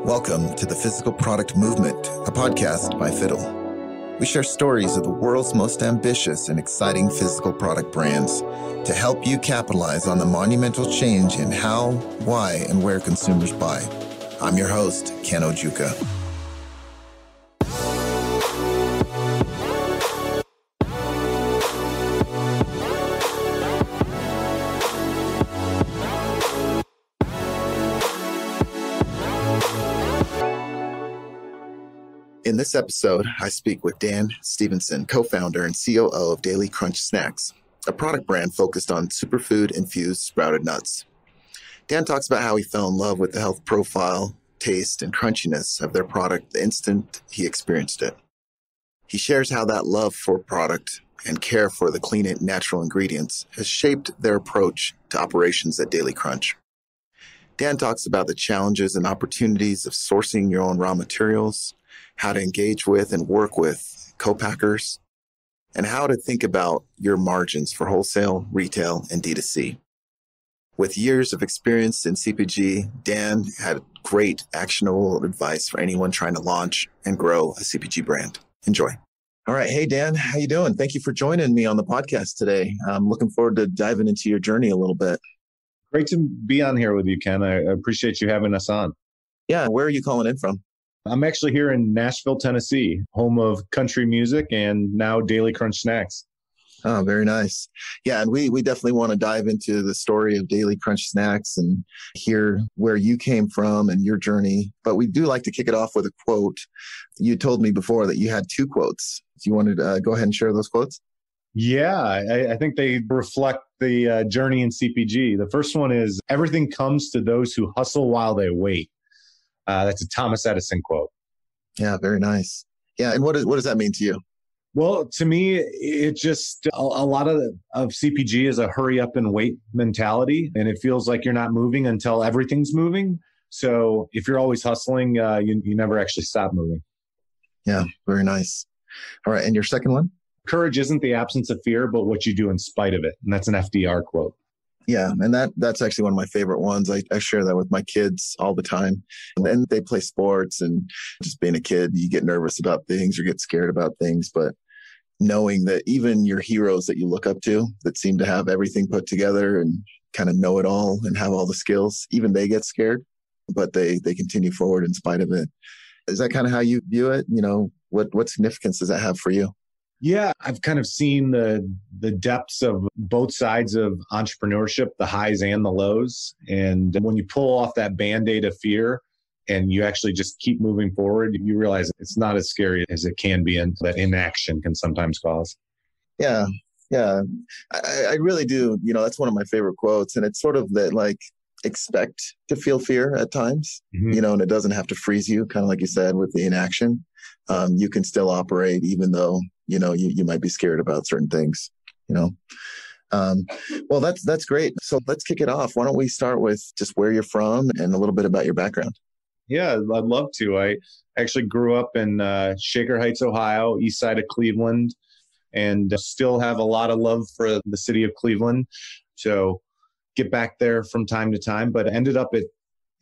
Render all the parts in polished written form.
Welcome to the Physical Product Movement, a podcast by Fiddle. We share stories of the world's most ambitious and exciting physical product brands to help you capitalize on the monumental change in how, why, and where consumers buy. I'm your host, Ken Ojuka. In this episode, I speak with Dan Stephenson, co-founder and COO of Daily Crunch Snacks, a product brand focused on superfood-infused sprouted nuts. Dan talks about how he fell in love with the health profile, taste, and crunchiness of their product the instant he experienced it. He shares how that love for product and care for the clean and natural ingredients has shaped their approach to operations at Daily Crunch. Dan talks about the challenges and opportunities of sourcing your own raw materials, how to engage with and work with co-packers, and how to think about your margins for wholesale, retail, and D2C. With years of experience in CPG, Dan had great actionable advice for anyone trying to launch and grow a CPG brand. Enjoy. All right. Hey, Dan, how you doing? Thank you for joining me on the podcast today. I'm looking forward to diving into your journey a little bit. Great to be on here with you, Ken. I appreciate you having us on. Yeah. Where are you calling in from? I'm actually here in Nashville, Tennessee, home of country music and now Daily Crunch Snacks. Oh, very nice. Yeah, and we definitely want to dive into the story of Daily Crunch Snacks and hear where you came from and your journey. But we do like to kick it off with a quote. You told me before that you had two quotes. Do you want to go ahead and share those quotes? Yeah, I think they reflect the journey in CPG. The first one is, everything comes to those who hustle while they wait. That's a Thomas Edison quote. Yeah, very nice. Yeah, and what does that mean to you? Well, to me, it just a lot of CPG is a hurry up and wait mentality, and it feels like you're not moving until everything's moving. So if you're always hustling, you never actually stop moving. Yeah, very nice. All right, and your second one? Courage isn't the absence of fear, but what you do in spite of it. And that's an FDR quote. Yeah, and that's actually one of my favorite ones. I share that with my kids all the time. And they play sports, and just being a kid, you get nervous about things or get scared about things. But knowing that even your heroes that you look up to that seem to have everything put together and kind of know it all and have all the skills, even they get scared, but they continue forward in spite of it. Is that kind of how you view it? You know, what significance does that have for you? Yeah, I've kind of seen the depths of both sides of entrepreneurship, the highs and the lows. And when you pull off that Band-Aid of fear and you actually just keep moving forward, you realize it's not as scary as it can be, and that inaction can sometimes cause. Yeah. I really do. You know, that's one of my favorite quotes. And it's sort of that, like, expect to feel fear at times, you know, and it doesn't have to freeze you, kind of like you said, with the inaction. You can still operate even though, you know, you might be scared about certain things, you know. Well, that's great. So let's kick it off. Why don't we start with just where you're from and a little bit about your background? Yeah, I'd love to. I actually grew up in Shaker Heights, Ohio, east side of Cleveland, and still have a lot of love for the city of Cleveland. So get back there from time to time, but ended up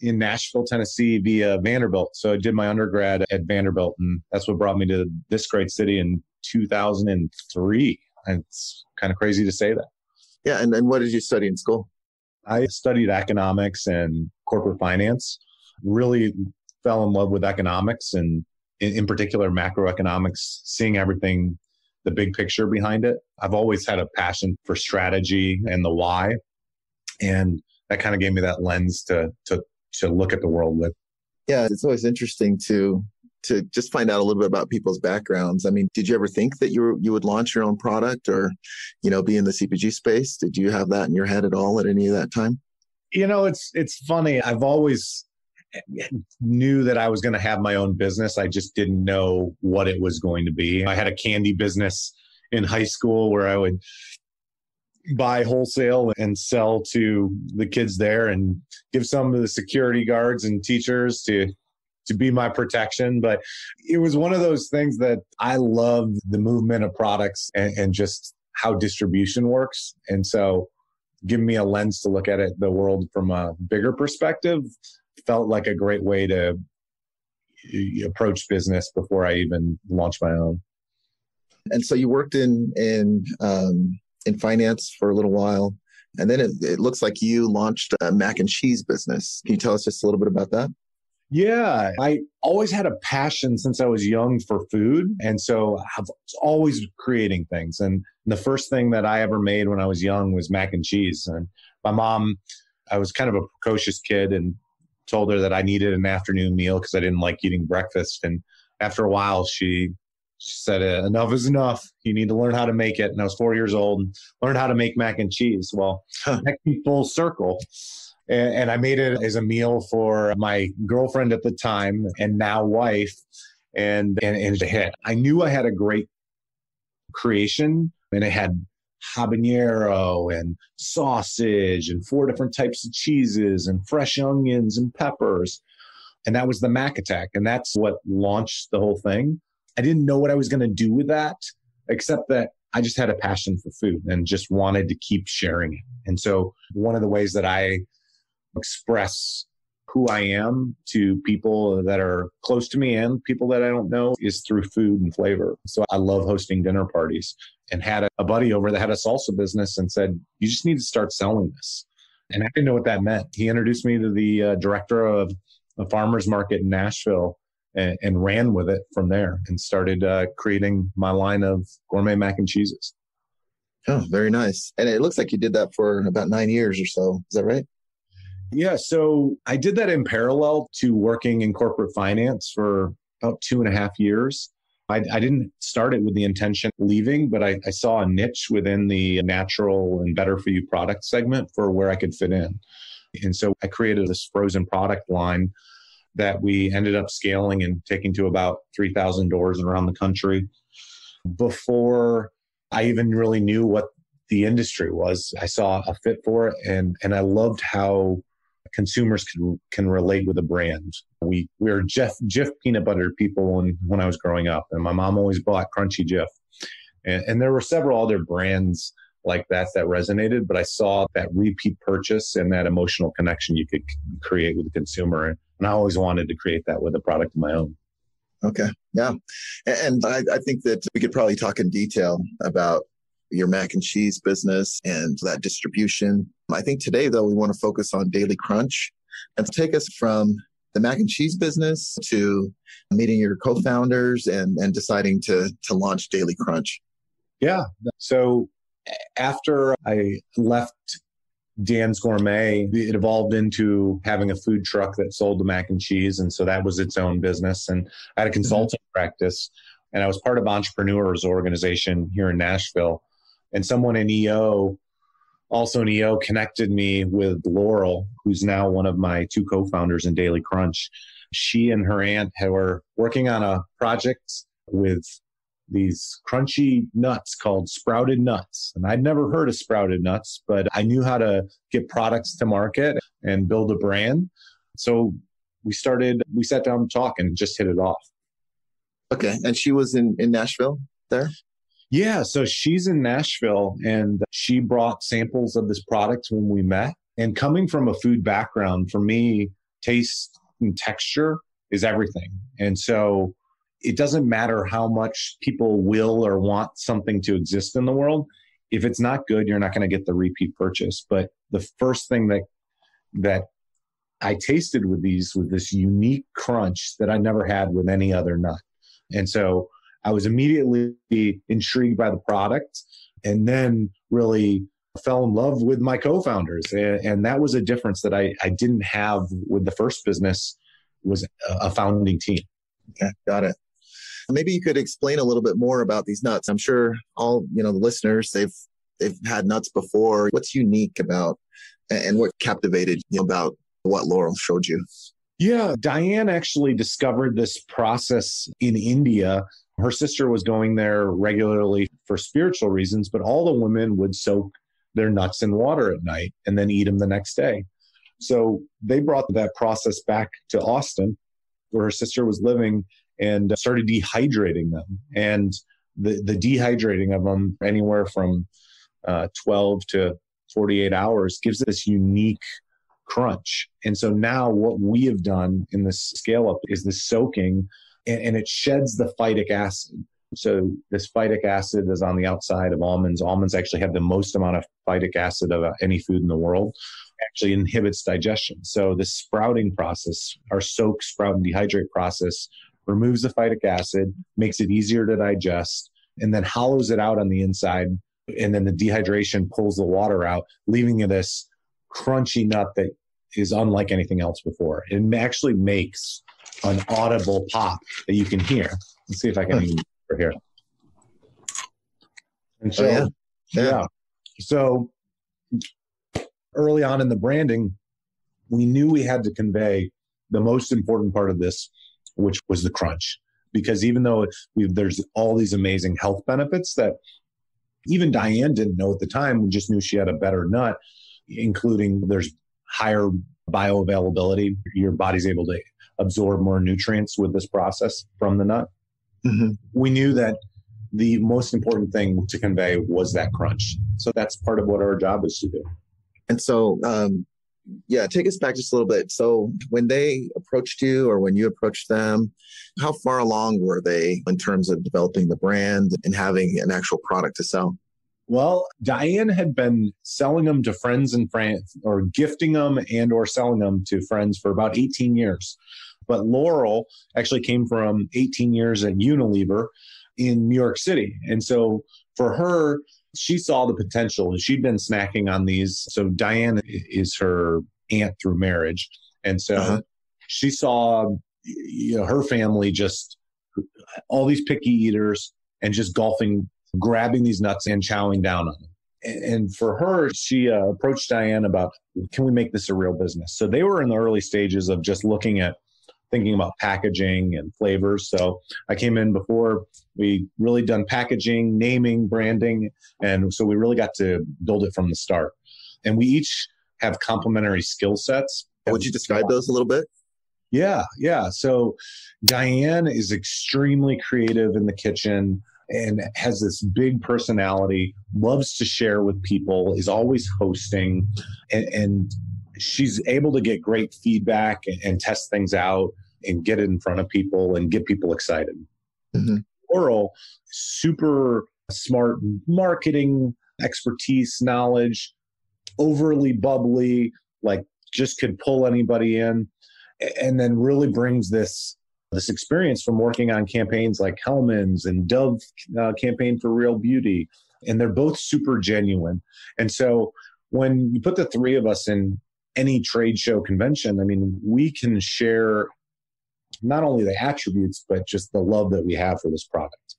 in Nashville, Tennessee via Vanderbilt. So I did my undergrad at Vanderbilt, and that's what brought me to this great city in 2003. And it's kind of crazy to say that. Yeah. And what did you study in school? I studied economics and corporate finance, really fell in love with economics, and in particular macroeconomics, seeing everything, the big picture behind it. I've always had a passion for strategy and the why. And that kind of gave me that lens to look at the world with. Yeah, it's always interesting to just find out a little bit about people's backgrounds. I mean, did you ever think that you would launch your own product or, you know, be in the CPG space? Did you have that in your head at all at any of that time? You know, it's funny. I've always knew that I was going to have my own business. I just didn't know what it was going to be. I had a candy business in high school where I would buy wholesale and sell to the kids there and give some of the security guards and teachers to be my protection. But it was one of those things that I love the movement of products and just how distribution works. And so giving me a lens to look at it, the world from a bigger perspective, felt like a great way to approach business before I even launched my own. And so you worked in finance for a little while, and then it looks like you launched a mac and cheese business. Can you tell us just a little bit about that? Yeah, I always had a passion since I was young for food. And so I was always creating things. And the first thing that I ever made when I was young was mac and cheese. And my mom, I was kind of a precocious kid and told her that I needed an afternoon meal because I didn't like eating breakfast. And after a while, she said, enough is enough. You need to learn how to make it. And I was 4 years old and learned how to make mac and cheese. Well, that came full circle. And I made it as a meal for my girlfriend at the time and now wife, and it's a hit. I knew I had a great creation, and it had habanero and sausage and 4 different types of cheeses and fresh onions and peppers. And that was the Mac Attack. And that's what launched the whole thing. I didn't know what I was going to do with that, except that I just had a passion for food and just wanted to keep sharing it. And so one of the ways that I express who I am to people that are close to me and people that I don't know is through food and flavor. So I love hosting dinner parties, and had a buddy over that had a salsa business and said, you just need to start selling this. And I didn't know what that meant. He introduced me to the director of a farmer's market in Nashville and ran with it from there and started creating my line of gourmet mac and cheeses. Oh, very nice. And it looks like you did that for about 9 years or so. Is that right? Yeah, so I did that in parallel to working in corporate finance for about 2.5 years. I didn't start it with the intention of leaving, but I saw a niche within the natural and better for you product segment for where I could fit in. And so I created this frozen product line that we ended up scaling and taking to about 3,000 doors around the country. Before I even really knew what the industry was, I saw a fit for it, and I loved how consumers can relate with a brand. We were Jif peanut butter people when I was growing up, and my mom always bought Crunchy Jif. And there were several other brands like that resonated, but I saw that repeat purchase and that emotional connection you could create with the consumer. And I always wanted to create that with a product of my own. Okay. Yeah. And I think that we could probably talk in detail about your mac and cheese business and that distribution. I think today, though, we want to focus on Daily Crunch and take us from the mac and cheese business to meeting your co-founders and deciding to launch Daily Crunch. Yeah. So after I left Dan's Gourmet, it evolved into having a food truck that sold the mac and cheese. And so that was its own business. And I had a consulting practice, and I was part of Entrepreneurs organization here in Nashville. And someone in EO, also in EO, connected me with Laurel, who's now one of my 2 co-founders in Daily Crunch. She and her aunt were working on a project with these crunchy nuts called sprouted nuts. And I'd never heard of sprouted nuts, but I knew how to get products to market and build a brand. So we sat down to talk and just hit it off. Okay. And she was in Nashville there? Yeah. So she's in Nashville, and she brought samples of this product when we met. And coming from a food background, for me, taste and texture is everything. And so it doesn't matter how much people will or want something to exist in the world. If it's not good, you're not going to get the repeat purchase. But the first thing that I tasted with these was this unique crunch that I never had with any other nut. And so I was immediately intrigued by the product, and then really fell in love with my co-founders. And that was a difference that I didn't have with the first business, was a founding team. Okay, got it. Maybe you could explain a little bit more about these nuts. I'm sure all, the listeners, they've had nuts before. What's unique about and what captivated you about what Laurel showed you? Yeah, Diane actually discovered this process in India. Her sister was going there regularly for spiritual reasons, but all the women would soak their nuts in water at night and then eat them the next day. So they brought that process back to Austin, where her sister was living, and started dehydrating them. And the dehydrating of them anywhere from 12 to 48 hours gives this unique crunch. And so now what we have done in this scale up is the soaking, and it sheds the phytic acid. So this phytic acid is on the outside of almonds. Almonds actually have the most amount of phytic acid of any food in the world. Actually inhibits digestion. So the sprouting process, our soak, sprout, and dehydrate process, removes the phytic acid, makes it easier to digest, and then hollows it out on the inside. And then the dehydration pulls the water out, leaving you this crunchy nut that is unlike anything else before. It actually makes an audible pop that you can hear. Let's see if I can here. And so, yeah. So early on in the branding, we knew we had to convey the most important part of this, which was the crunch. Because even though there's all these amazing health benefits that even Diane didn't know at the time, we just knew she had a better nut, including there's higher bioavailability. Your body's able to absorb more nutrients with this process from the nut. Mm-hmm. We knew that the most important thing to convey was that crunch. So that's part of what our job is to do. And so, take us back just a little bit. So when they approached you or when you approached them, how far along were they in terms of developing the brand and having an actual product to sell? Well, Diane had been selling them to friends and friends, or gifting them and or selling them to friends for about 18 years. But Laurel actually came from 18 years at Unilever in New York City. And so for her, she saw the potential. She'd been snacking on these. So Diane is her aunt through marriage. And so she saw, her family just all these picky eaters and just grabbing these nuts and chowing down on them. And for her, she approached Diane about, can we make this a real business? So they were in the early stages of just thinking about packaging and flavors. So I came in before we really done packaging, naming, branding. And so we really got to build it from the start. And we each have complementary skill sets. Would you describe those a little bit? Yeah. So Diane is extremely creative in the kitchen and has this big personality, loves to share with people, is always hosting, and she's able to get great feedback and test things out and get it in front of people and get people excited. Mm-hmm. Laurel, super smart marketing expertise, knowledge, overly bubbly, like just could pull anybody in, and then really brings this experience from working on campaigns like Hellman's and Dove campaign for Real Beauty. And they're both super genuine. And so when you put the three of us in any trade show convention, I mean, we can share not only the attributes, but just the love that we have for this product.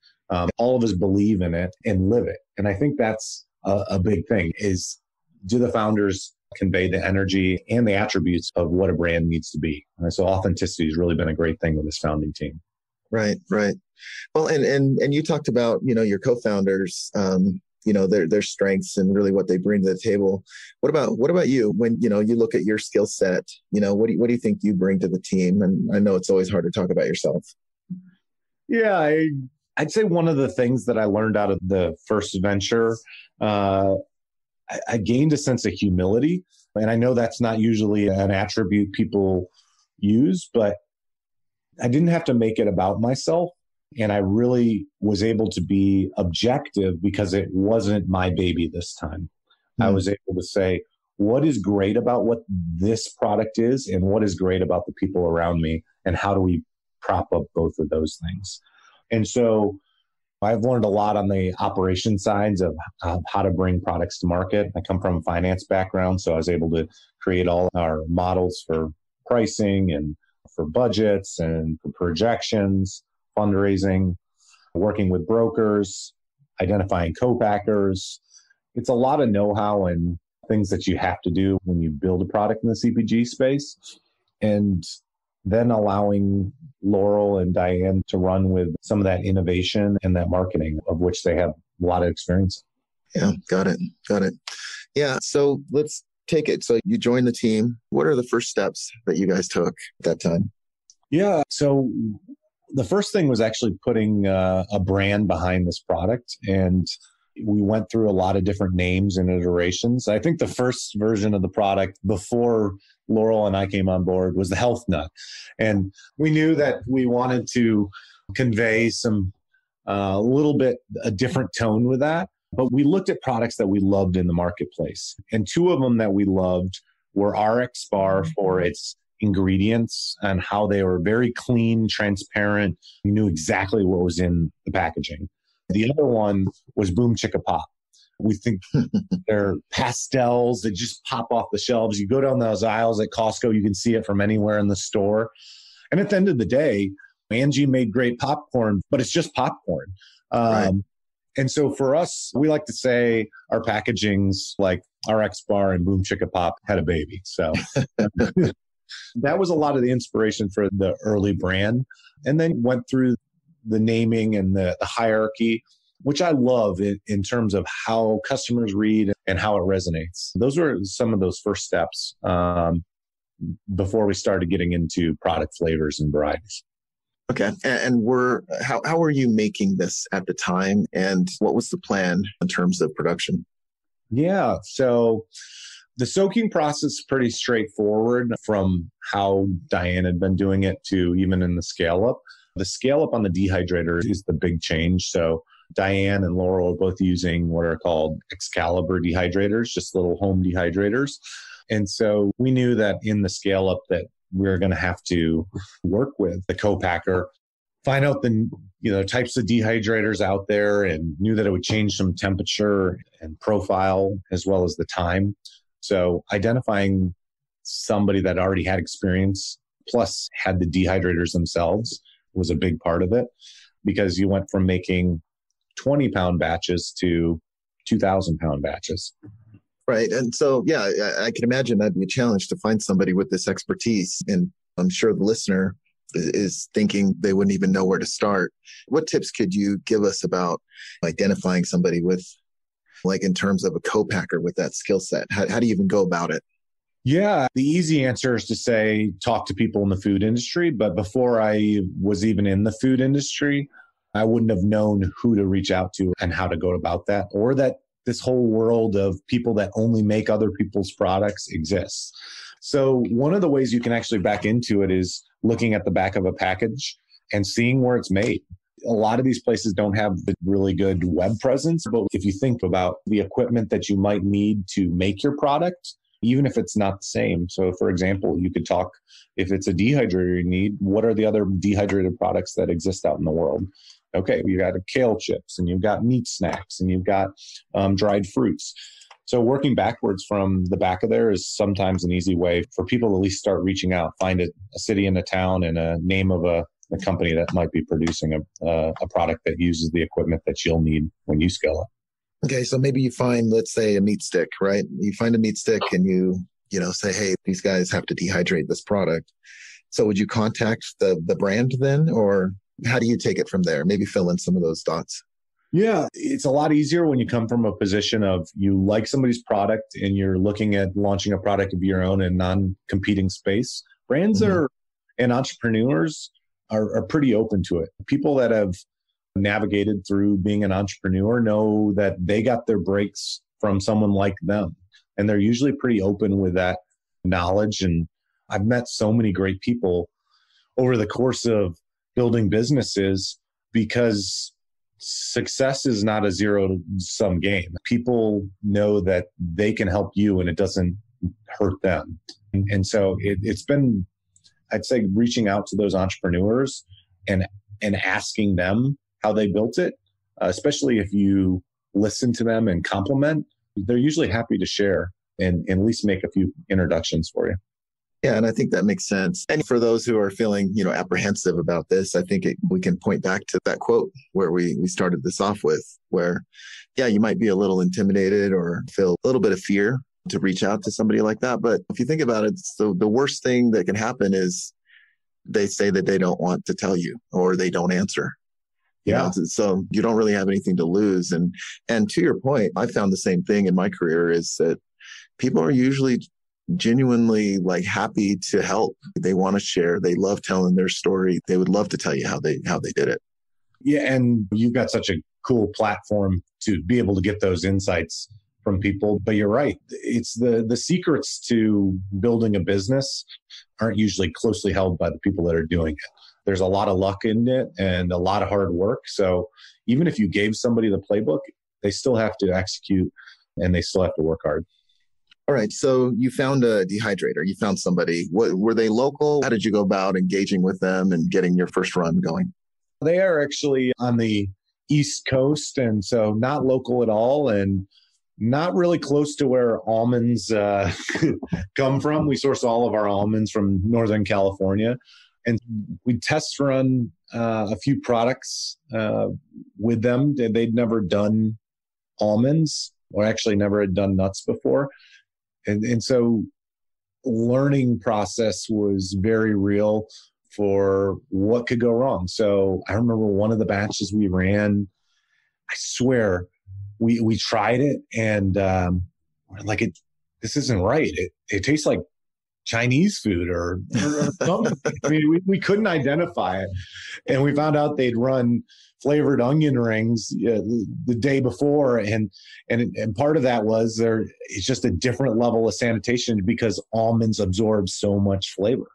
All of us believe in it and live it. And I think that's a big thing is, do the founders convey the energy and the attributes of what a brand needs to be? And so authenticity has really been a great thing with this founding team. Right. Well, and you talked about, your co-founders, their strengths and really what they bring to the table. What about you? When, you look at your skill set, what do you think you bring to the team? And I know it's always hard to talk about yourself. Yeah, I'd say one of the things that I learned out of the first venture, I gained a sense of humility. And I know that's not usually an attribute people use, but I didn't have to make it about myself. And I really was able to be objective because it wasn't my baby this time. I was able to say, what is great about what this product is and what is great about the people around me, and how do we prop up both of those things? And so I've learned a lot on the operation sides of how to bring products to market. I come from a finance background, so I was able to create all our models for pricing and for budgets and for projections, fundraising, working with brokers, identifying co-packers. It's a lot of know-how and things that you have to do when you build a product in the CPG space. And then allowing Laurel and Diane to run with some of that innovation and that marketing, of which they have a lot of experience. Yeah, got it. Yeah, so let's take it. So you joined the team. What are the first steps that you guys took at that time? Yeah, so the first thing was actually putting a brand behind this product. And We went through a lot of different names and iterations. I think the first version of the product before Laurel and I came on board was the Health Nut. And we knew that we wanted to convey some a little bit a different tone with that. But we looked at products that we loved in the marketplace. And two of them that we loved were RX Bar for its ingredients and how they were very clean, transparent. You knew exactly what was in the packaging. The other one was Boom Chicka Pop. We think they're pastels that just pop off the shelves. You go down those aisles at Costco, you can see it from anywhere in the store. And at the end of the day, Angie made great popcorn, but it's just popcorn. Right. And so for us, we like to say our packaging's like RX Bar and Boom Chicka Pop had a baby. So that was a lot of the inspiration for the early brand. And then went through the naming and the hierarchy, which I love in terms of how customers read and how it resonates. Those were some of those first steps before we started getting into product flavors and varieties. Okay. And how were you making this at the time? And what was the plan in terms of production? Yeah. So the soaking process is pretty straightforward from how Diane had been doing it to even in the scale up. The scale up on the dehydrator is the big change. So Diane and Laurel are both using what are called Excalibur dehydrators, just little home dehydrators. And so we knew that in the scale up that we were going to have to work with the co-packer, find out the types of dehydrators out there, and knew that it would change some temperature and profile as well as the time. So identifying somebody that already had experience plus had the dehydrators themselves was a big part of it, because you went from making 20-pound batches to 2,000-pound batches. Right. And so, yeah, I can imagine that'd be a challenge to find somebody with this expertise. And I'm sure the listener is thinking they wouldn't even know where to start. What tips could you give us about identifying somebody with, like in terms of a co-packer with that skill set? How do you even go about it? Yeah, the easy answer is to say, talk to people in the food industry. But before I was even in the food industry, I wouldn't have known who to reach out to and how to go about that, or that this whole world of people that only make other people's products exists. So one of the ways you can actually back into it is looking at the back of a package and seeing where it's made. A lot of these places don't have the really good web presence, but if you think about the equipment that you might need to make your product, even if it's not the same. So for example, you could talk, if it's a dehydrator you need, what are the other dehydrated products that exist out in the world? Okay, you got kale chips, and you've got meat snacks, and you've got dried fruits. So working backwards from the back of there is sometimes an easy way for people to at least start reaching out, find a city and a town and a name of a company that might be producing a product that uses the equipment that you'll need when you scale up. Okay, so maybe you find, let's say, a meat stick, right? You find a meat stick and you say, hey, these guys have to dehydrate this product. So would you contact the brand then, or how do you take it from there? Maybe fill in some of those dots. Yeah, it's a lot easier when you come from a position of you like somebody's product and you're looking at launching a product of your own in non-competing space. Brands and entrepreneurs are pretty open to it. People that have navigated through being an entrepreneur know that they got their breaks from someone like them. And they're usually pretty open with that knowledge. And I've met so many great people over the course of building businesses, because success is not a zero-sum game. People know that they can help you and it doesn't hurt them. And so it's been, I'd say, reaching out to those entrepreneurs and asking them how they built it, especially if you listen to them and compliment, they're usually happy to share and at least make a few introductions for you. Yeah, and I think that makes sense. And for those who are feeling, apprehensive about this, I think we can point back to that quote where we started this off with, where, yeah, you might be a little intimidated or feel a little bit of fear to reach out to somebody like that. But if you think about it, the worst thing that can happen is they say that they don't want to tell you or they don't answer. Yeah. So you don't really have anything to lose. And to your point, I found the same thing in my career, is that people are usually genuinely happy to help. They want to share. They love telling their story. They would love to tell you how they did it. Yeah. And you've got such a cool platform to be able to get those insights from people. But you're right. It's the secrets to building a business aren't usually closely held by the people that are doing it. There's a lot of luck in it and a lot of hard work. So even if you gave somebody the playbook, they still have to execute and they still have to work hard. All right. So you found a dehydrator. You found somebody. What, were they local? How did you go about engaging with them and getting your first run going? They are actually on the East Coast, and so not local at all and not really close to where almonds come from. We source all of our almonds from Northern California. And we test run a few products with them. They'd never done almonds, or actually never had done nuts before. And so learning process was very real for what could go wrong. So I remember one of the batches we ran, I swear, we tried it and we're like, this isn't right. It tastes like Chinese food or something. I mean, we couldn't identify it. And we found out they'd run flavored onion rings the day before. And part of that was it's just a different level of sanitation because almonds absorb so much flavor.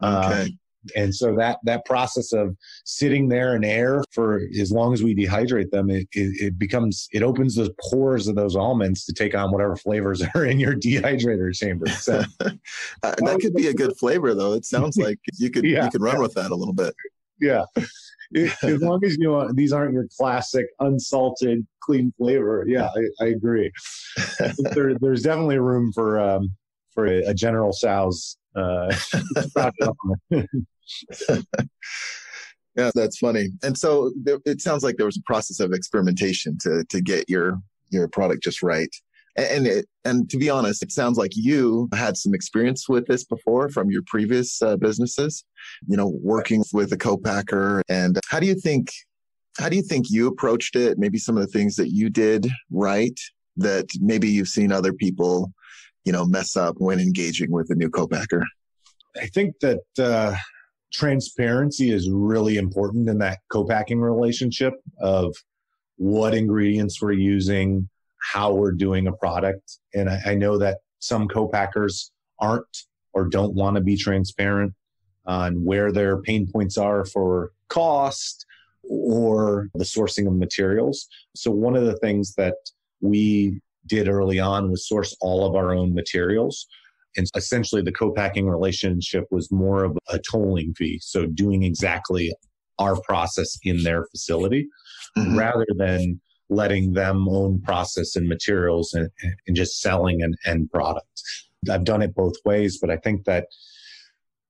Okay. And so that process of sitting there in air for as long as we dehydrate them, it opens the pores of those almonds to take on whatever flavors are in your dehydrator chamber. So that could be a good flavor, though. It sounds like you could run with that a little bit. Yeah. As long as these aren't your classic unsalted, clean flavor. Yeah, I agree. There's definitely room for a General Tso's. Yeah, that's funny. And so it sounds like there was a process of experimentation to get your product just right. And to be honest, it sounds like you had some experience with this before from your previous businesses, working with a co-packer. And how do you think you approached it? Maybe some of the things that you did right that maybe you've seen other people, mess up when engaging with a new co-packer? I think that transparency is really important in that co-packing relationship of what ingredients we're using, how we're doing a product. And I know that some co-packers aren't or don't want to be transparent on where their pain points are for cost or the sourcing of materials. So one of the things that we did early on was source all of our own materials. And essentially the co-packing relationship was more of a tolling fee. So doing exactly our process in their facility rather than letting them own process and materials and just selling an end product. I've done it both ways, but I think that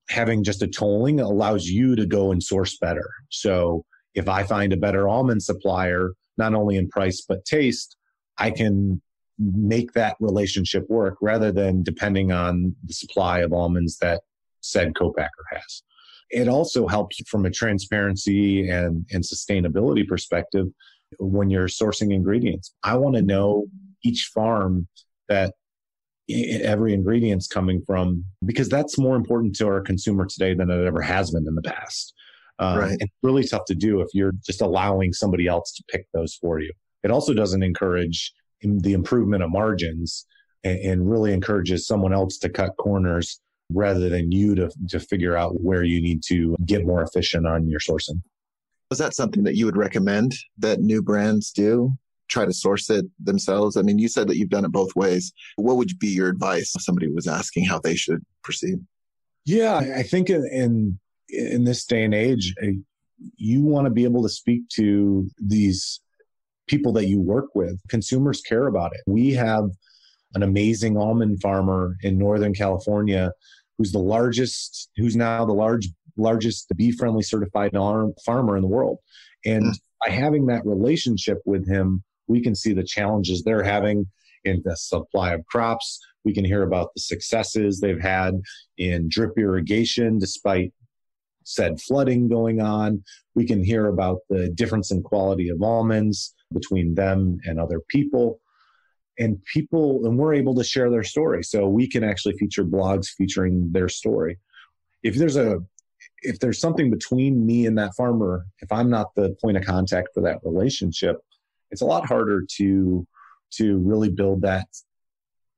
having just a tolling allows you to go and source better. So if I find a better almond supplier, not only in price, but taste, I can make that relationship work rather than depending on the supply of almonds that said co-packer has. It also helps from a transparency and sustainability perspective when you're sourcing ingredients. I want to know each farm that every ingredient's coming from, because that's more important to our consumer today than it ever has been in the past. Right. It's really tough to do if you're just allowing somebody else to pick those for you. It also doesn't encourage the improvement of margins and really encourages someone else to cut corners rather than you to figure out where you need to get more efficient on your sourcing. Is that something that you would recommend that new brands do? Try to source it themselves? I mean, you said that you've done it both ways. What would be your advice if somebody was asking how they should proceed? Yeah, I think in this day and age, you want to be able to speak to these people that you work with. Consumers care about it. We have an amazing almond farmer in Northern California who's now the largest bee-friendly certified farmer in the world. And by having that relationship with him, we can see the challenges they're having in the supply of crops. We can hear about the successes they've had in drip irrigation despite said flooding going on. We can hear about the difference in quality of almonds between them and other people. And we're able to share their story. So we can actually feature blogs featuring their story. If there's something between me and that farmer, if I'm not the point of contact for that relationship, it's a lot harder to really build that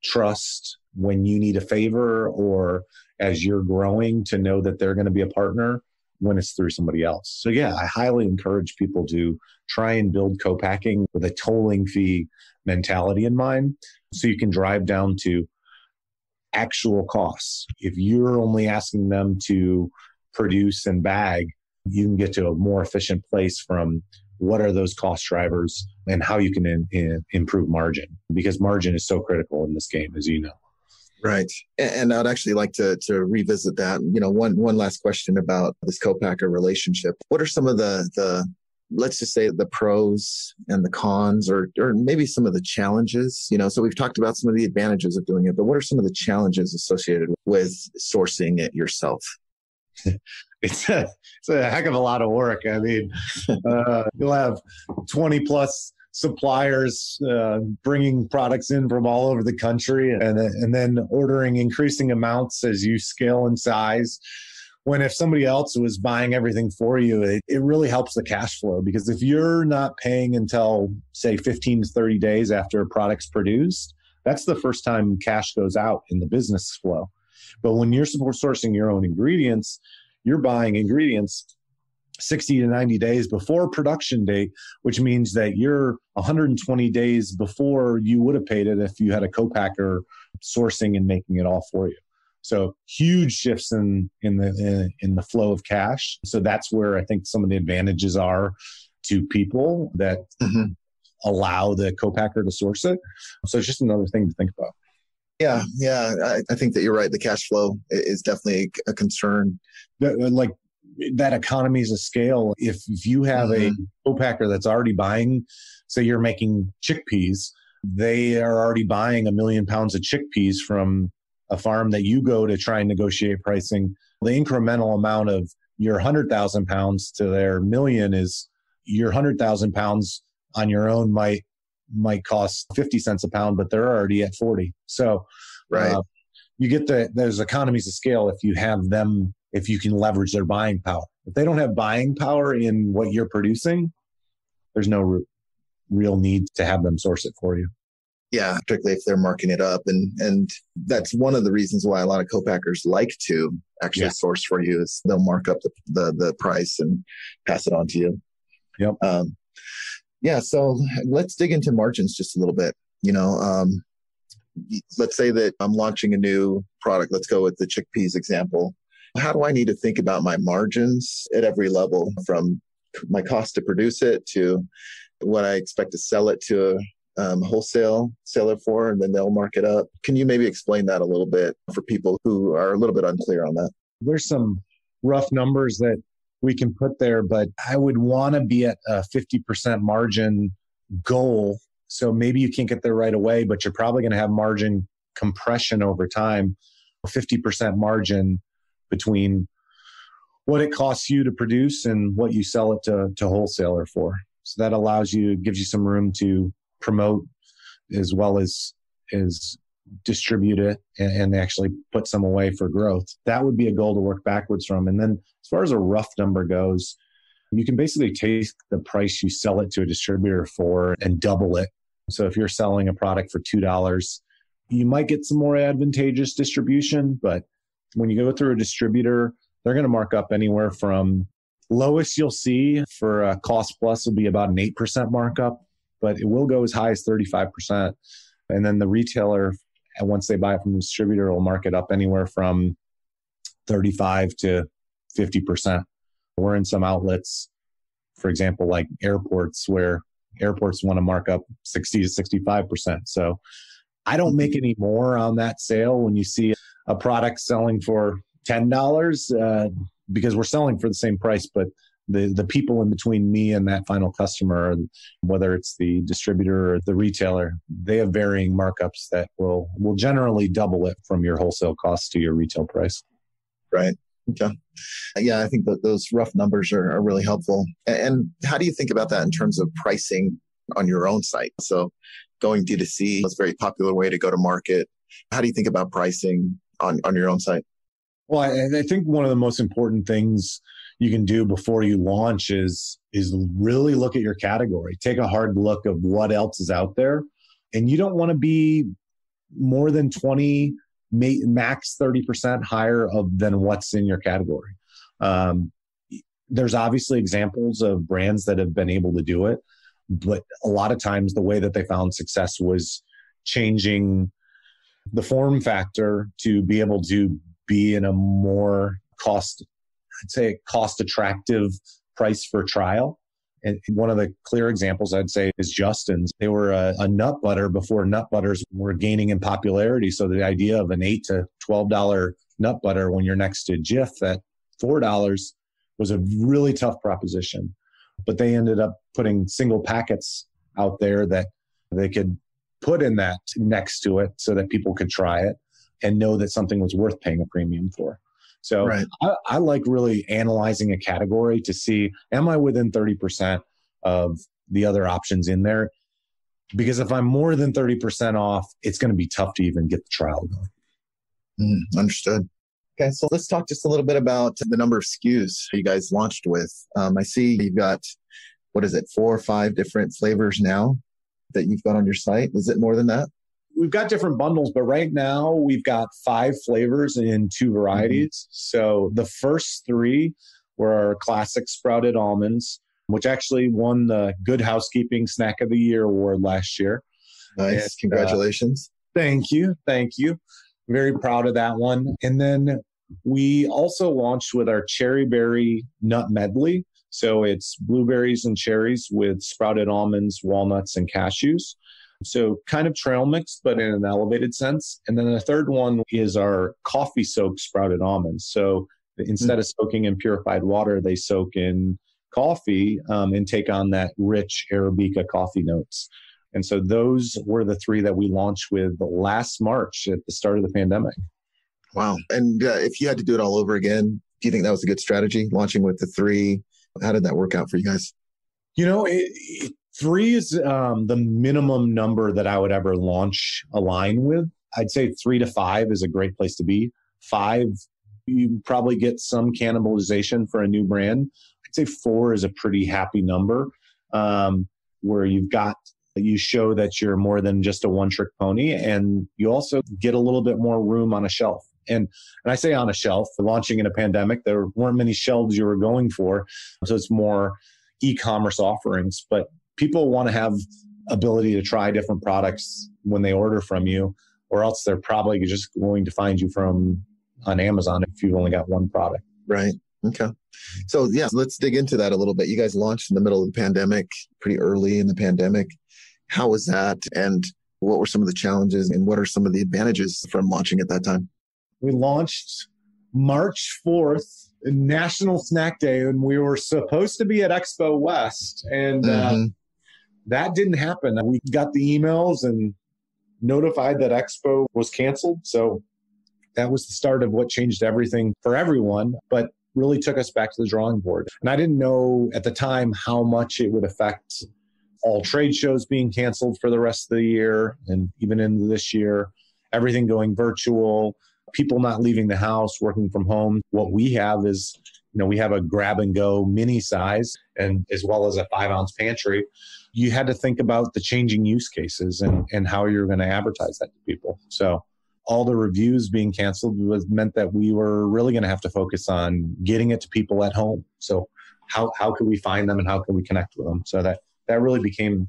trust when you need a favor or as you're growing to know that they're going to be a partner when it's through somebody else. So yeah, I highly encourage people to try and build co-packing with a tolling fee mentality in mind so you can drive down to actual costs. If you're only asking them to produce and bag, you can get to a more efficient place from what are those cost drivers and how you can improve margin, because margin is so critical in this game, as you know. Right. And I'd actually like to revisit that. One last question about this co-packer relationship. What are some of the let's just say the pros and the cons, or maybe some of the challenges? So we've talked about some of the advantages of doing it, but what are some of the challenges associated with sourcing it yourself? It's a heck of a lot of work. I mean, you'll have 20 plus suppliers bringing products in from all over the country and then ordering increasing amounts as you scale in size. When if somebody else was buying everything for you, it really helps the cash flow, because if you're not paying until, say, 15 to 30 days after a product's produced, that's the first time cash goes out in the business flow. But when you're sourcing your own ingredients, you're buying ingredients 60 to 90 days before production date, which means that you're 120 days before you would have paid it if you had a co-packer sourcing and making it all for you. So huge shifts in the flow of cash. So that's where I think some of the advantages are to people that allow the co-packer to source it. So it's just another thing to think about. Yeah. I think that you're right. The cash flow is definitely a concern. Like that economies of scale. If you have a co-packer that's already buying, say you're making chickpeas, they are already buying 1 million pounds of chickpeas from a farm that you go to try and negotiate pricing. The incremental amount of your 100,000 pounds to their million is your 100,000 pounds on your own might cost 50 cents a pound, but they're already at 40. So right. You get those economies of scale if you have them, if you can leverage their buying power. If they don't have buying power in what you're producing, there's no real need to have them source it for you. Yeah, particularly if they're marking it up. And that's one of the reasons why a lot of co-packers like to actually source for you, is they'll mark up the price and pass it on to you. Yep. So let's dig into margins just a little bit. Let's say that I'm launching a new product. Let's go with the chickpeas example. How do I need to think about my margins at every level, from my cost to produce it to what I expect to sell it to wholesale seller for, and then they'll mark it up? Can you maybe explain that a little bit for people who are a little bit unclear on that? There's some rough numbers that we can put there, but I would want to be at a 50% margin goal. So maybe you can't get there right away, but you're probably going to have margin compression over time. 50% margin between what it costs you to produce and what you sell it to wholesaler for. So that gives you some room to promote as well as distribute it and actually put some away for growth. That would be a goal to work backwards from. And then as far as a rough number goes, you can basically take the price you sell it to a distributor for and double it. So if you're selling a product for $2, you might get some more advantageous distribution, but when you go through a distributor, they're going to mark up anywhere from lowest you'll see for a cost plus will be about an 8% markup, but it will go as high as 35%. And then the retailer, once they buy it from the distributor, will mark it up anywhere from 35 to 50%. We're in some outlets, for example, like airports, where airports want to mark up 60 to 65%. So I don't make any more on that sale when you see a product selling for $10 because we're selling for the same price, but the people in between me and that final customer, whether it's the distributor or the retailer, they have varying markups that will generally double it from your wholesale cost to your retail price. Right. Okay. Yeah, I think that those rough numbers are really helpful. And how do you think about that in terms of pricing on your own site? So going D2C is a very popular way to go to market. How do you think about pricing on your own site? Well, I think one of the most important things you can do before you launch is really look at your category. Take a hard look of what else is out there. And you don't want to be more than 20, max 30% higher than what's in your category. There's obviously examples of brands that have been able to do it, but a lot of times the way that they found success was changing the form factor to be able to be in a more cost attractive price for trial. And one of the clear examples I'd say is Justin's. They were a nut butter before nut butters were gaining in popularity. So the idea of an $8 to $12 nut butter when you're next to Jif at $4 was a really tough proposition. But they ended up putting single packets out there that they could put in that next to it so that people could try it and know that something was worth paying a premium for. So right. I like really analyzing a category to see, am I within 30% of the other options in there? Because if I'm more than 30% off, it's going to be tough to even get the trial going. Understood. Okay, so let's talk just a little bit about the number of SKUs you guys launched with. I see you've got, 4 or 5 different flavors now that you've got on your site. Is it more than that? We've got different bundles, but right now we've got 5 flavors in 2 varieties. So the first 3 were our classic sprouted almonds, which actually won the Good Housekeeping Snack of the Year award last year. Nice. And, congratulations. Thank you. Very proud of that one. And then we also launched with our cherry berry nut medley. So it's blueberries and cherries with sprouted almonds, walnuts, and cashews. So kind of trail mix, but in an elevated sense. And then the third one is our coffee soaked sprouted almonds. So instead of soaking in purified water, they soak in coffee and take on that rich Arabica coffee notes. And so those were the 3 that we launched with last March at the start of the pandemic. Wow. And if you had to do it all over again, do you think that was a good strategy, launching with the 3? How did that work out for you guys? 3 is the minimum number that I would ever launch a line with. I'd say 3 to 5 is a great place to be. 5, you probably get some cannibalization for a new brand. I'd say 4 is a pretty happy number where you show that you're more than just a one-trick pony, and you also get a little bit more room on a shelf. And I say on a shelf, launching in a pandemic, there weren't many shelves you were going for. So it's more e-commerce offerings, but people want to have ability to try different products when they order from you, or else they're probably just going to find you on Amazon if you've only got one product. Right. Okay. So let's dig into that a little bit. You guys launched in the middle of the pandemic, pretty early in the pandemic. How was that? And what were some of the challenges and what are some of the advantages from launching at that time? We launched March 4th, National Snack Day, and we were supposed to be at Expo West. And that didn't happen. We got the emails and notified that Expo was canceled. So that was the start of what changed everything for everyone, but really took us back to the drawing board. And I didn't know at the time how much it would affect all trade shows being canceled for the rest of the year and even into this year, everything going virtual, people not leaving the house, working from home. What we have is, we have a grab and go mini size and as well as a 5-ounce pantry. You had to think about the changing use cases and how you're going to advertise that to people. So all the reviews being canceled meant that we were really going to have to focus on getting it to people at home. So how could we find them and how can we connect with them? So that really became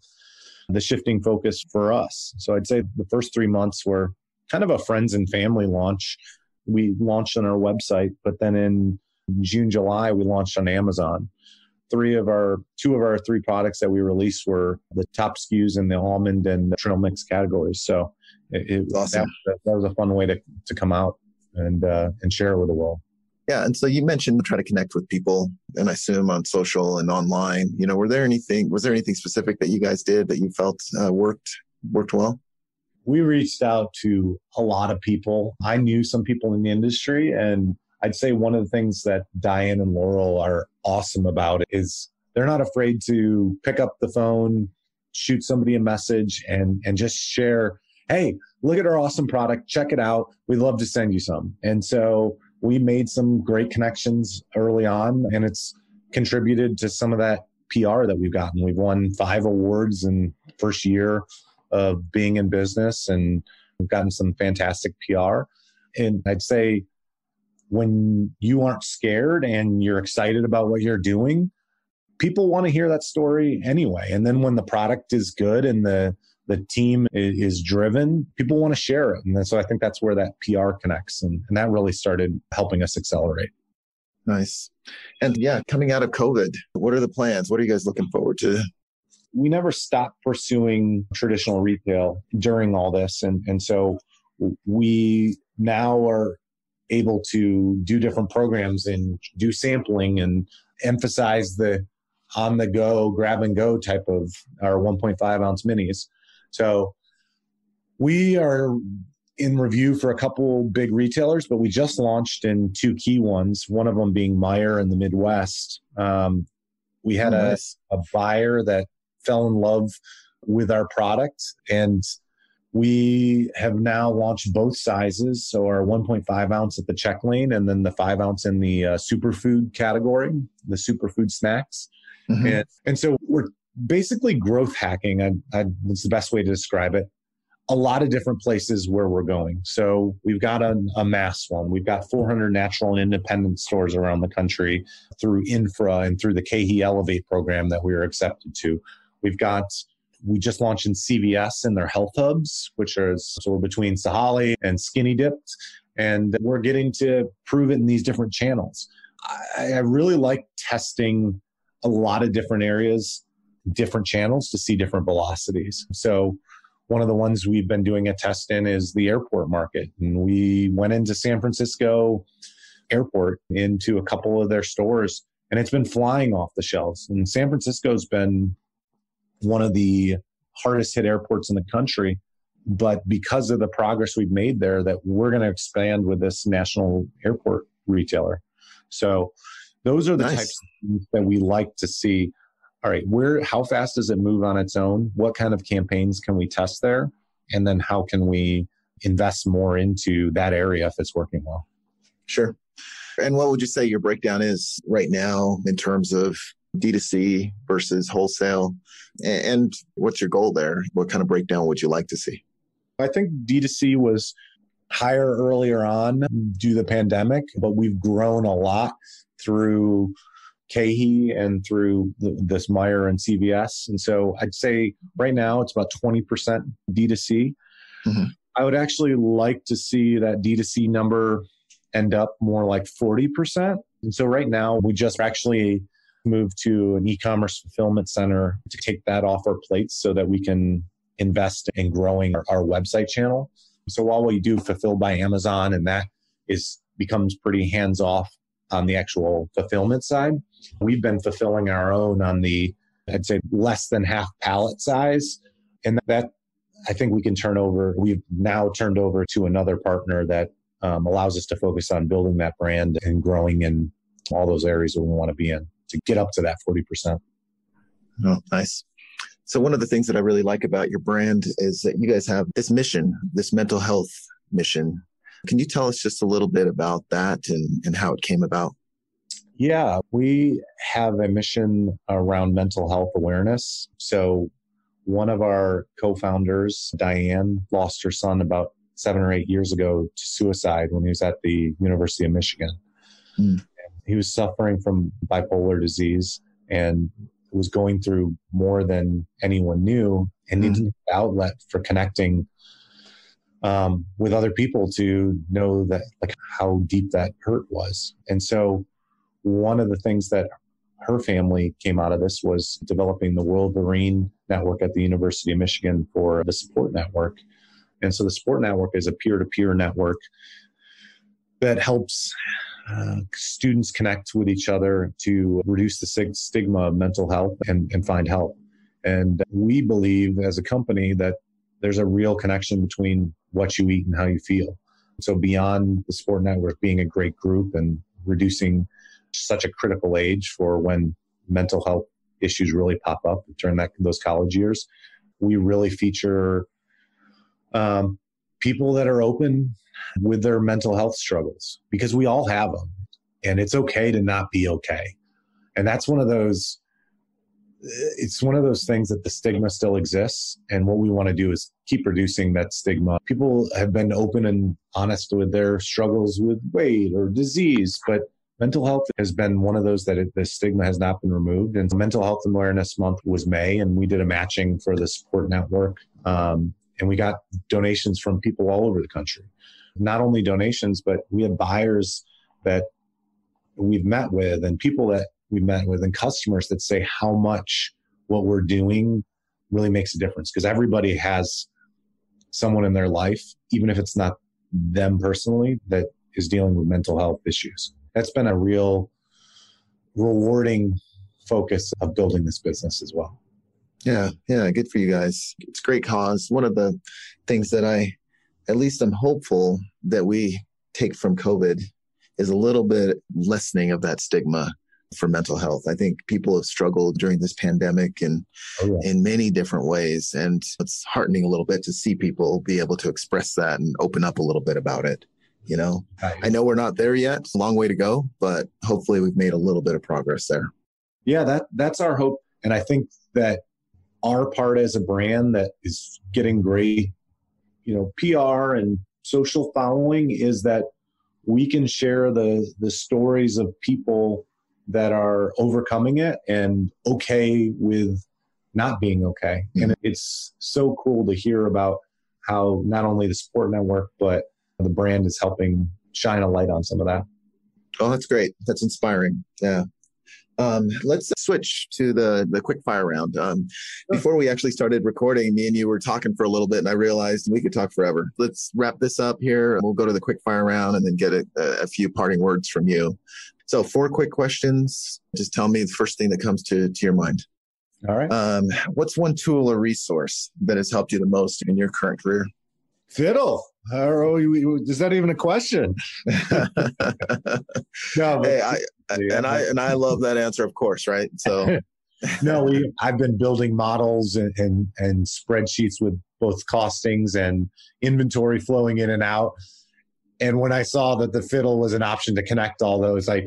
the shifting focus for us. So I'd say the first 3 months were kind of a friends and family launch. We launched on our website, but then in June, July, we launched on Amazon. 2 of our 3 products that we released were the top SKUs in the almond and the trail mix categories. So it awesome. that was a fun way to come out and share it with the world. Yeah. And so you mentioned try to connect with people, and I assume on social and online, was there anything specific that you guys did that you felt worked well? We reached out to a lot of people. I knew some people in the industry, and I'd say one of the things that Diane and Laurel are awesome about is they're not afraid to pick up the phone, shoot somebody a message, and just share, hey, look at our awesome product. Check it out. We'd love to send you some. And so we made some great connections early on, and it's contributed to some of that PR that we've gotten. We've won 5 awards in the first year of being in business, and we've gotten some fantastic PR. And I'd say when you aren't scared and you're excited about what you're doing, people want to hear that story anyway. And then when the product is good and the team is driven, people want to share it. And so I think that's where that PR connects. And that really started helping us accelerate. Nice. And yeah, coming out of COVID, what are the plans? What are you guys looking forward to? We never stopped pursuing traditional retail during all this. And so we now are able to do different programs and do sampling and emphasize the on-the-go, grab-and-go type of our 1.5 ounce minis. So we are in review for a couple big retailers, but we just launched in 2 key ones, one of them being Meijer in the Midwest. We had a buyer that fell in love with our product, and we have now launched both sizes. So our 1.5 ounce at the check lane, and then the 5 ounce in the superfood category, the superfood snacks. Mm-hmm. And so we're basically growth hacking. That's the best way to describe it. A lot of different places where we're going. So we've got a mass one. We've got 400 natural and independent stores around the country through Infra and through the KE Elevate program that we were accepted to. We just launched in CVS in their health hubs, so we're between Sahali and Skinny Dipped, and we're getting to prove it in these different channels. I really like testing a lot of different areas, different channels to see different velocities. So one of the ones we've been doing a test in is the airport market. And we went into San Francisco airport into a couple of their stores, and it's been flying off the shelves. And San Francisco's been one of the hardest hit airports in the country. But because of the progress we've made there, that we're going to expand with this national airport retailer. So those are the types of things that we like to see. All right, how fast does it move on its own? What kind of campaigns can we test there? And then how can we invest more into that area if it's working well? Sure. And what would you say your breakdown is right now in terms of D2C versus wholesale? And what's your goal there? What kind of breakdown would you like to see? I think D2C was higher earlier on due to the pandemic, but we've grown a lot through KE and through this Meijer and CVS. And so I'd say right now it's about 20% D2C. Mm-hmm. I would actually like to see that D2C number end up more like 40%. And so right now we just actually moved to an e-commerce fulfillment center to take that off our plates so that we can invest in growing our website channel. So while we do fulfill by Amazon, and that becomes pretty hands-off on the actual fulfillment side, we've been fulfilling our own on the, I'd say, less than half pallet size. And that I think we've now turned over to another partner that allows us to focus on building that brand and growing in all those areas that we want to be in to get up to that 40%. Oh, nice. So one of the things that I really like about your brand is that you guys have this mission, this mental health mission. Can you tell us just a little bit about that and how it came about? Yeah, we have a mission around mental health awareness. So one of our co-founders, Diane, lost her son about 7 or 8 years ago to suicide when he was at the University of Michigan. Mm. He was suffering from bipolar disease and was going through more than anyone knew and needed an outlet for connecting with other people to know that, like, how deep that hurt was. And so one of the things that her family came out of this was developing the Wolverine Network at the University of Michigan for the support network. And so the support network is a peer-to-peer network that helps students connect with each other to reduce the stigma of mental health and find help. And we believe as a company that there's a real connection between what you eat and how you feel. So beyond the support network being a great group and reducing such a critical age for when mental health issues really pop up during those college years, we really feature people that are open with their mental health struggles, because we all have them, and it's okay to not be okay. And that's it's one of those things that the stigma still exists. And what we want to do is keep reducing that stigma. People have been open and honest with their struggles with weight or disease, but mental health has been one of those that the stigma has not been removed. And Mental Health Awareness Month was May, and we did a matching for the support network. And we got donations from people all over the country. Not only donations, but we have buyers that we've met with and people that we've met with and customers that say how much what we're doing really makes a difference, because everybody has someone in their life, even if it's not them personally, that is dealing with mental health issues. That's been a real rewarding focus of building this business as well. Yeah, good for you guys. It's a great cause. One of the things that at least I'm hopeful that we take from COVID is a little bit lessening of that stigma for mental health. I think people have struggled during this pandemic and in many different ways. And it's heartening a little bit to see people be able to express that and open up a little bit about it. You know, I know we're not there yet. It's a long way to go, but hopefully we've made a little bit of progress there. Yeah, that's our hope. And I think that our part as a brand that is getting great, PR and social following is that we can share the stories of people that are overcoming it and okay with not being okay. Mm-hmm. And it's so cool to hear about how not only the support network, but the brand is helping shine a light on some of that. Oh, that's great. That's inspiring. Yeah. Let's switch to the quick fire round. Before we actually started recording, me and you were talking for a little bit and I realized we could talk forever. Let's wrap this up here. We'll go to the quick fire round and then get a few parting words from you. So 4 quick questions. Just tell me the first thing that comes to your mind. All right. What's one tool or resource that has helped you the most in your current career? Fiddle. Is that even a question? No, hey, I love that answer, of course, right? So, no, I've been building models and spreadsheets with both costings and inventory flowing in and out. And when I saw that the fiddle was an option to connect all those, I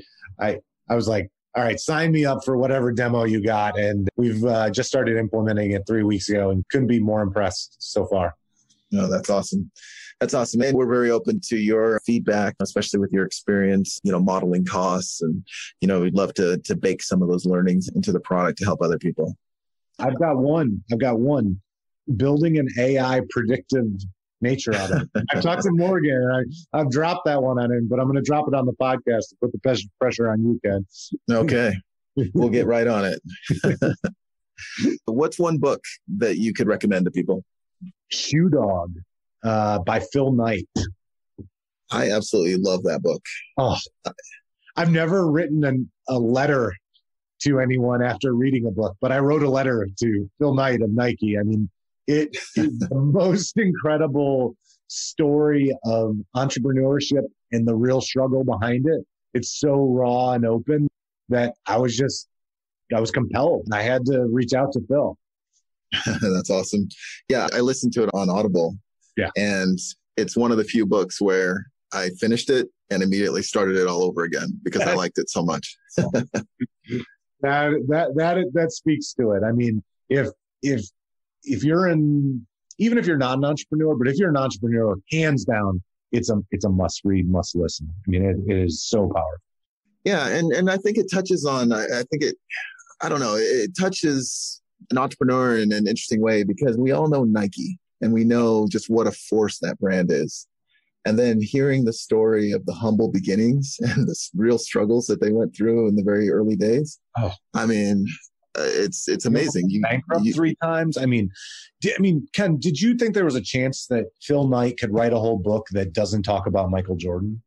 was like, all right, sign me up for whatever demo you got. And we've just started implementing it 3 weeks ago and couldn't be more impressed so far. No, that's awesome. That's awesome. And we're very open to your feedback, especially with your experience, modeling costs. And, we'd love to bake some of those learnings into the product to help other people. I've got one. Building an AI predictive nature out of it. I talked to Morgan and I've dropped that one on him, but I'm going to drop it on the podcast to put the pressure on you, Ken. Okay. We'll get right on it. What's one book that you could recommend to people? Shoe Dog by Phil Knight. I absolutely love that book. Oh, I've never written a letter to anyone after reading a book, but I wrote a letter to Phil Knight of Nike. I mean, it is the most incredible story of entrepreneurship and the real struggle behind it. It's so raw and open that I was compelled. I had to reach out to Phil. That's awesome. Yeah, I listened to it on Audible. Yeah. And it's one of the few books where I finished it and immediately started it all over again because I liked it so much. That speaks to it. I mean, if you're even if you're not an entrepreneur, but if you're an entrepreneur, hands down, it's a must read, must listen. I mean, it is so powerful. Yeah. And I think it touches on, it touches an entrepreneur in an interesting way because we all know Nike and we know just what a force that brand is. And then hearing the story of the humble beginnings and the real struggles that they went through in the very early days. Oh, I mean, it's amazing. Bankrupt 3 times. I mean, Ken, did you think there was a chance that Phil Knight could write a whole book that doesn't talk about Michael Jordan?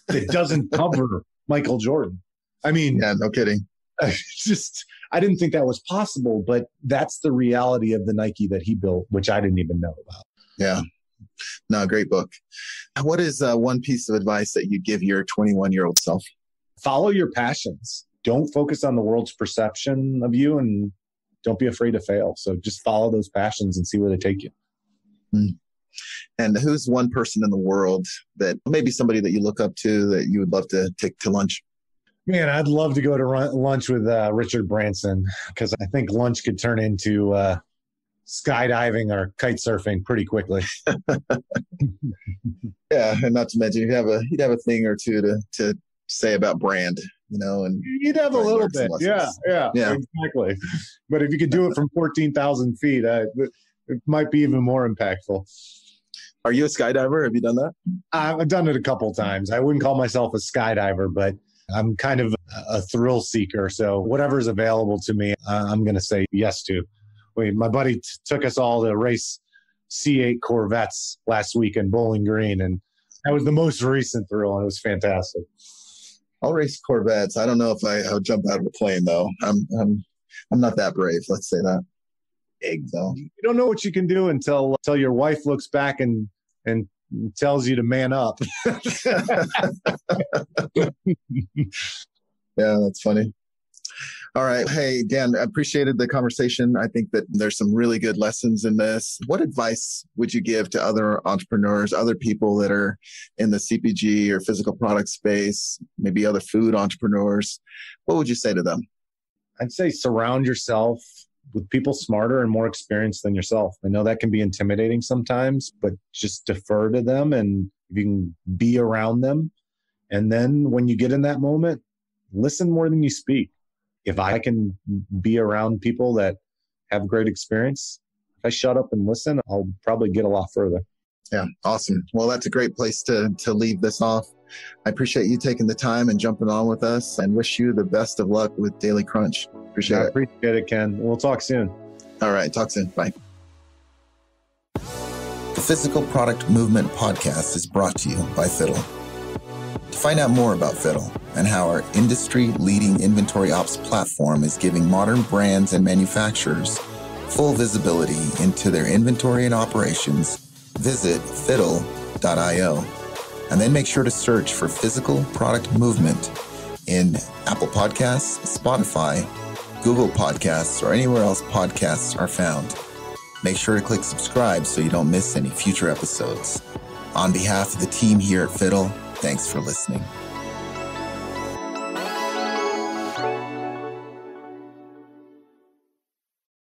That doesn't cover Michael Jordan? I mean, yeah, no kidding. I didn't think that was possible, but that's the reality of the Nike that he built, which I didn't even know about. Yeah. No, great book. What is one piece of advice that you give your 21-year-old self? Follow your passions. Don't focus on the world's perception of you and don't be afraid to fail. So just follow those passions and see where they take you. And who's one person in the world that maybe somebody that you look up to that you would love to take to lunch? Man, I'd love to go to lunch with Richard Branson, because I think lunch could turn into skydiving or kite surfing pretty quickly. Yeah, and not to mention he'd have a thing or two to say about brand, and you'd have a little bit. Yeah, exactly. But if you could do it from 14,000 feet, it might be even more impactful. Are you a skydiver? Have you done that? I've done it a couple of times. I wouldn't call myself a skydiver, but I'm kind of a thrill seeker. So whatever's available to me, I'm going to say yes to. My buddy took us all to race C8 Corvettes last week in Bowling Green, and that was the most recent thrill, and it was fantastic. I'll race Corvettes. I don't know if I'll jump out of a plane though. I'm not that brave. Let's say that. So. You don't know what you can do until your wife looks back and tells you to man up. Yeah, that's funny. All right. Hey, Dan, I appreciated the conversation. I think that there's some really good lessons in this. What advice would you give to other entrepreneurs, other people that are in the CPG or physical product space, maybe other food entrepreneurs? What would you say to them? I'd say surround yourself with people smarter and more experienced than yourself. I know that can be intimidating sometimes, but just defer to them, and if you can be around them. And then when you get in that moment, listen more than you speak. If I can be around people that have great experience, if I shut up and listen, I'll probably get a lot further. Yeah, awesome. Well, that's a great place to leave this off. I appreciate you taking the time and jumping on with us, and wish you the best of luck with Daily Crunch. Appreciate it. I appreciate it, Ken. We'll talk soon. All right. Talk soon. Bye. The Physical Product Movement Podcast is brought to you by Fiddle. To find out more about Fiddle and how our industry-leading inventory ops platform is giving modern brands and manufacturers full visibility into their inventory and operations, visit fiddle.io. And then make sure to search for Physical Product Movement in Apple Podcasts, Spotify, Google Podcasts, or anywhere else podcasts are found. Make sure to click subscribe so you don't miss any future episodes. On behalf of the team here at Fiddle, thanks for listening.